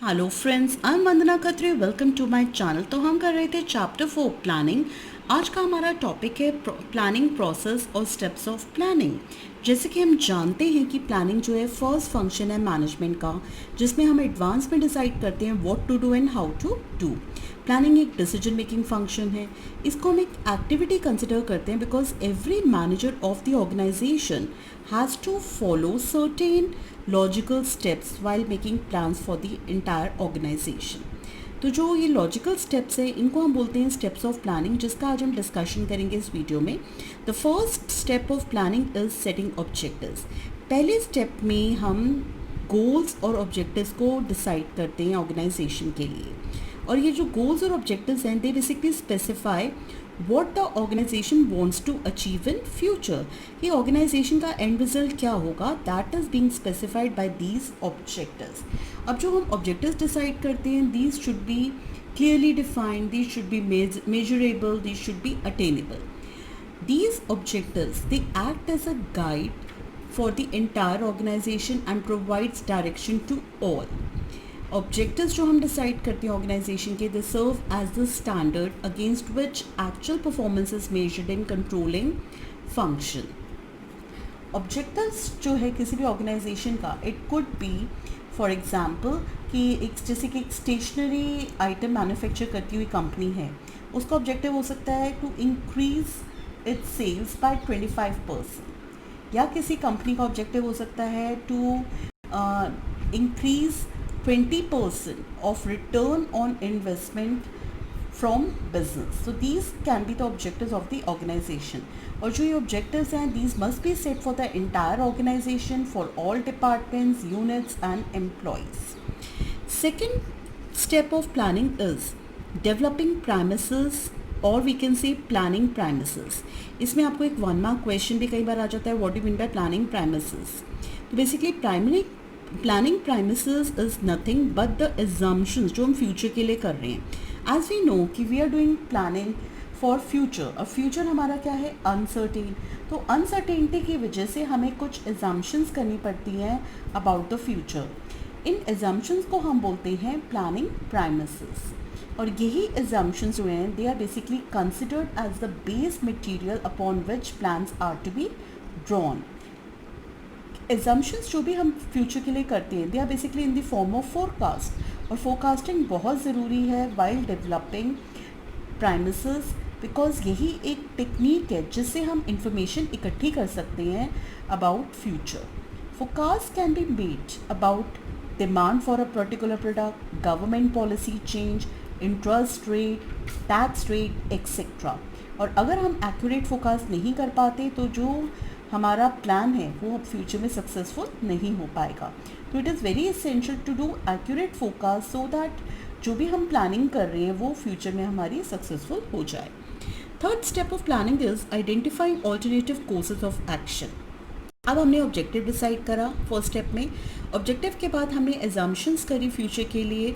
Hello friends, I am Vandana Khatri. Welcome to my channel. तो हम कर रहे थे चैप्टर 4 प्लानिंग। आज का हमारा टॉपिक है प्लानिंग प्रोसेस और स्टेप्स ऑफ प्लानिंग। जैसे कि हम जानते हैं कि प्लानिंग जो है फर्स्ट फंक्शन है मैनेजमेंट का, जिसमें हम एडवांस में डिसाइड करते हैं what to do and how to do. Planning एक डिसीजन मेकिंग फंक्शन है। इसको हम एक एक्टिविटी कंसिडर करते हैं because every manager of the organization has to follow certain logical steps while making plans for the entire organization. तो जो ये लॉजिकल स्टेप्स हैं इनको हम बोलते हैं स्टेप्स ऑफ प्लानिंग, जिसका आज हम डिस्कशन करेंगे इस वीडियो में। The first step of planning is setting objectives. पहले स्टेप में हम गोल्स और ऑब्जेक्टिव्स को डिसाइड करते हैं ऑर्गेनाइजेशन के लिए। और ये जो गोल्स और ऑब्जेक्टिव्स हैं they basically specify what the organization wants to achieve in future. ये ऑर्गेनाइजेशन का एंड रिजल्ट क्या होगा, that is being specified by these objectives. अब जो हम ऑब्जेक्टिव्स डिसाइड करते हैं these should be clearly defined, these should be measurable, these should be attainable. These objectives, they act as a guide for the entire organization and provides direction to all. Objectives जो हम decide करते हैं organisation के, they serve as the standard against which actual performance is measured in controlling function. Objectives जो है किसी भी organisation का, it could be for example कि एक जैसे कि एक स्टेशनरी आइटम मैन्युफैक्चर करती हुई कंपनी है, उसका ऑब्जेक्टिव हो सकता है to increase its sales by 25%. या किसी कंपनी का ऑब्जेक्टिव हो सकता है to increase 20% of return on investment from business. So these can be the objectives of the organization. और जो ये objectives हैं, these must be set for the entire organization, for all departments, units and employees. Second step of planning is developing premises, or we can say planning premises. इसमें आपको एक 1 mark question भी कई बार आ जाता है, what do you mean by planning premises? तो basically planning premises is nothing but the assumptions जो हम फ्यूचर के लिए कर रहे हैं. एज वी नो कि we are doing planning for future. अब फ्यूचर हमारा क्या है, अनसर्टेन. तो अनसर्टेनिटी की वजह से हमें कुछ एजम्पशंस करनी पड़ती हैं about the future. In assumptions को हम बोलते हैं प्लानिंग प्राइमिसेस. और यही एजम्पशंस जो हैं they are basically considered as the base material upon which plans are to be drawn. Assumptions जो भी हम फ्यूचर के लिए करते हैं they are basically in the form of forecast. और फोरकास्टिंग बहुत ज़रूरी है वाइल डेवलपिंग प्राइमिसेस, बिकॉज यही एक टेक्निक है जिससे हम इंफॉर्मेशन इकट्ठी कर सकते हैं about future. Forecast can be made about demand for a particular product, government policy change, interest rate, tax rate etcetera. और अगर हम एक्यूरेट फोरकास्ट नहीं कर पाते तो जो हमारा प्लान है वो फ्यूचर में सक्सेसफुल नहीं हो पाएगा. तो it is very essential to do accurate forecast so that जो भी हम प्लानिंग कर रहे हैं वो फ्यूचर में हमारी सक्सेसफुल हो जाए. Third step of planning is identifying alternative courses of action. अब हमने ऑब्जेक्टिव डिसाइड करा फर्स्ट स्टेप में. ऑब्जेक्टिव के बाद हमने एजम्पशंस करी फ्यूचर के लिए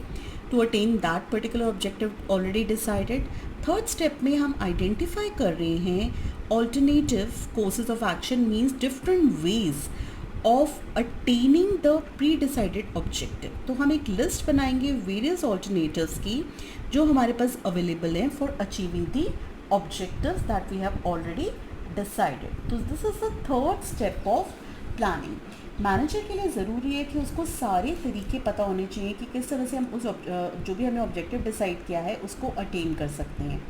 to attain that particular objective already decided. Third step में हम आइडेंटिफाई कर रहे हैं alternative courses of action, means different ways of attaining the pre-decided objective. तो हम एक लिस्ट बनाएंगे various alternatives की जो हमारे पास अवेलेबल हैं for achieving the objectives that we have already decided. तो this is the third step of planning. Manager के लिए ज़रूरी है कि उसको सारे तरीके पता होने चाहिए कि किस तरह से हम उस जो भी हमने ऑब्जेक्टिव डिसाइड किया है उसको अटेन कर सकते हैं.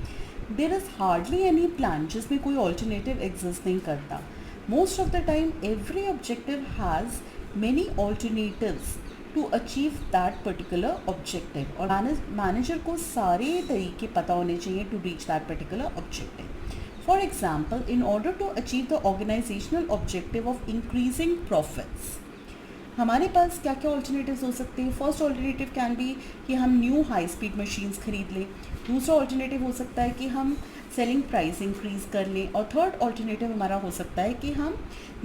There is hardly any plan जिसमें कोई ऑल्टरनेटिव एग्जिस्ट नहीं करता. Most of the time every objective has many alternatives to achieve that particular objective. और मैनेजर को सारे तरीके पता होने चाहिए to reach that particular objective. For example, in order to achieve the organizational objective of increasing profits, हमारे पास क्या क्या ऑल्टरनेटिव्स हो सकते हैं. फर्स्ट ऑल्टरनेटिव कैन बी कि हम न्यू हाई स्पीड मशीन्स खरीद लें. दूसरा ऑल्टरनेटिव हो सकता है कि हम सेलिंग प्राइस इंक्रीज़ कर लें. और थर्ड ऑल्टरनेटिव हमारा हो सकता है कि हम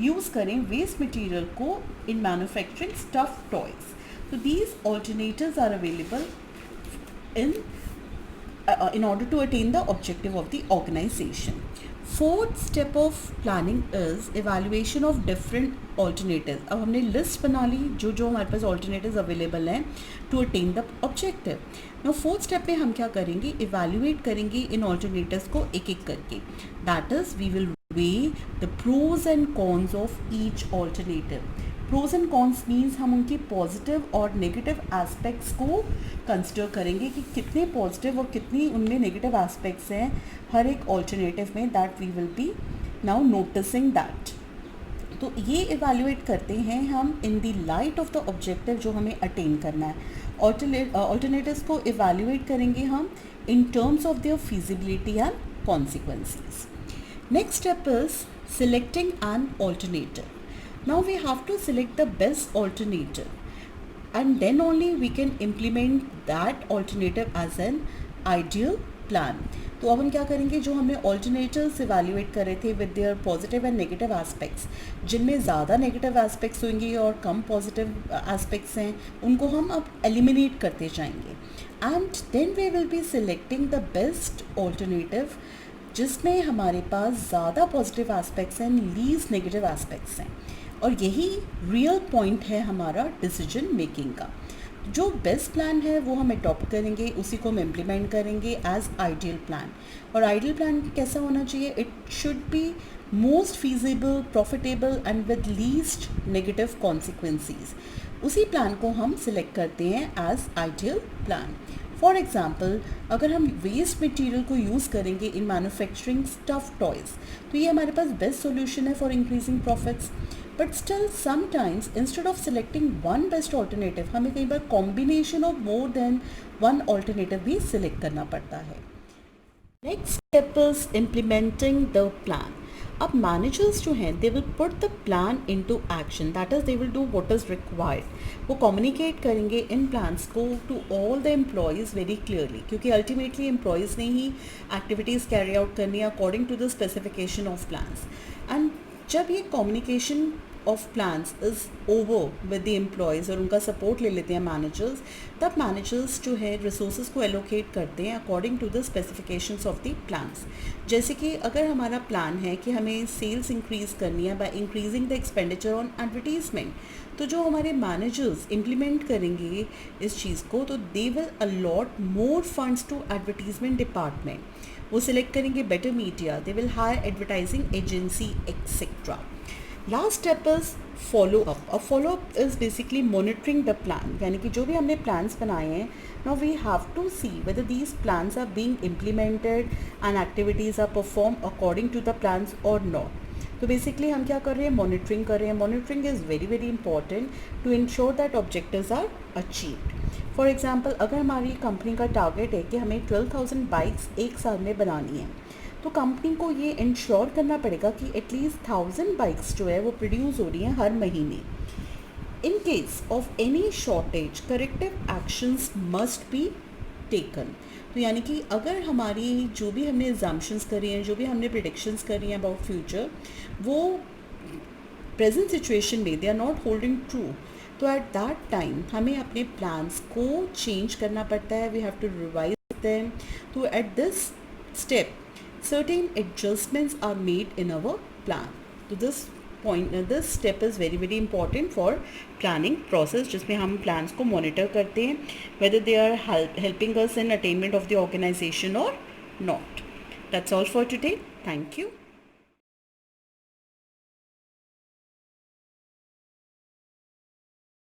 यूज़ करें वेस्ट मटेरियल को इन मैन्युफैक्चरिंग स्टफ टॉयज़. तो these alternatives are available in order to attain the objective of the organization. Fourth step of planning is evaluation of different alternative. अब हमने लिस्ट बना ली जो जो हमारे पास ऑल्टरनेटिव अवेलेबल हैं to attain the objective. Now fourth step में हम क्या करेंगे, इवैल्यूएट करेंगे इन ऑल्टरनेटिव्स को एक एक करके. That is we will weigh the pros and cons of each alternative. Pros and cons means हम उनकी पॉजिटिव और नेगेटिव एस्पेक्ट्स को कंसिडर करेंगे कि कितने पॉजिटिव और कितनी उनमें नेगेटिव एस्पेक्ट्स हैं हर एक ऑल्टरनेटिव में. That we will be now noticing that. तो ये इवैल्यूएट करते हैं हम in the light of the objective जो हमें अटेन करना है. ऑल्टरनेटिव्स को इवैल्यूएट करेंगे हम in terms of their feasibility and consequences. Next step is selecting an alternative. Now we have to select the best alternative and then only we can implement that alternative as an ideal plan. तो अब हम क्या करेंगे, जो हमने alternatives evaluate कर रहे थे with their positive and negative aspects, जिनमें ज़्यादा negative aspects होंगी और कम positive aspects हैं, उनको हम अब eliminate करते जाएंगे. And then we will be selecting the best alternative जिसमें हमारे पास ज़्यादा पॉजिटिव एस्पेक्ट्स हैं, लीस्ट नेगेटिव एस्पेक्ट्स हैं. और यही रियल पॉइंट है हमारा डिसीजन मेकिंग का. जो बेस्ट प्लान है वो हम अडॉप्ट करेंगे, उसी को हम इम्प्लीमेंट करेंगे एज आइडियल प्लान. और आइडियल प्लान कैसा होना चाहिए, it should be most feasible, profitable and with least negative consequences. उसी प्लान को हम सिलेक्ट करते हैं as ideal plan. For example, अगर हम वेस्ट मटेरियल को यूज़ करेंगे इन मैन्युफैक्चरिंग स्टफ टॉयज़, तो ये हमारे पास बेस्ट सोल्यूशन है for increasing profits. But still sometimes instead of selecting one best alternative, हमें कई बार combination of more than one alternative भी सिलेक्ट करना पड़ता है. Next step is implementing the plan. अब मैनेजर्स जो हैं they will put the plan into action, that is they will do what is required. वो कम्युनिकेट करेंगे इन प्लान्स को to all the employees very clearly, क्योंकि अल्टीमेटली एम्प्लॉयज़ ने ही एक्टिविटीज़ कैरी आउट करनी है according to the specification of plans. And जब ये communication of plans is over with the employees और उनका सपोर्ट ले लेते हैं मैनेजर्स, तब मैनेजर्स जो है रिसोर्सेज को एलोकेट करते हैं according to the specifications of the plans. जैसे कि अगर हमारा प्लान है कि हमें सेल्स इंक्रीज़ करनी है by increasing the expenditure on advertisement, तो जो हमारे मैनेजर्स इम्प्लीमेंट करेंगे इस चीज़ को, तो they will allot more funds to advertisement department. वो सिलेक्ट करेंगे better media, they will hire advertising agency etcetera. Last step is follow up. और follow up is basically monitoring the plan, यानी कि जो भी हमने प्लान्स बनाए हैं, now we have to see whether these plans are being implemented and activities are perform according to the plans और not. तो बेसिकली हम क्या कर रहे हैं, मॉनिटरिंग कर रहे हैं. Monitoring is very very important to ensure that objectives are achieved. For example, अगर हमारी कंपनी का टारगेट है कि हमें 12,000 बाइक्स एक साल में बनानी है, तो कंपनी को ये इंश्योर करना पड़ेगा कि एटलीस्ट 1,000 बाइक्स जो है वो प्रोड्यूस हो रही हैं हर महीने. In case of any shortage, corrective actions must be taken. तो यानी कि अगर हमारी जो भी हमने एग्जाम्पशंस करी हैं, जो भी हमने प्रिडिक्शंस करी हैं अबाउट फ्यूचर, वो प्रेजेंट सिचुएशन में they are not holding true, तो एट दैट टाइम हमें अपने प्लान्स को चेंज करना पड़ता है. We have to revise them. तो at this step certain adjustments are made in our plan. So this step is very very important for planning process, जिसमें हम plans को monitor करते हैं whether they are helping us in attainment of the organization or not. That's all for today. Thank you.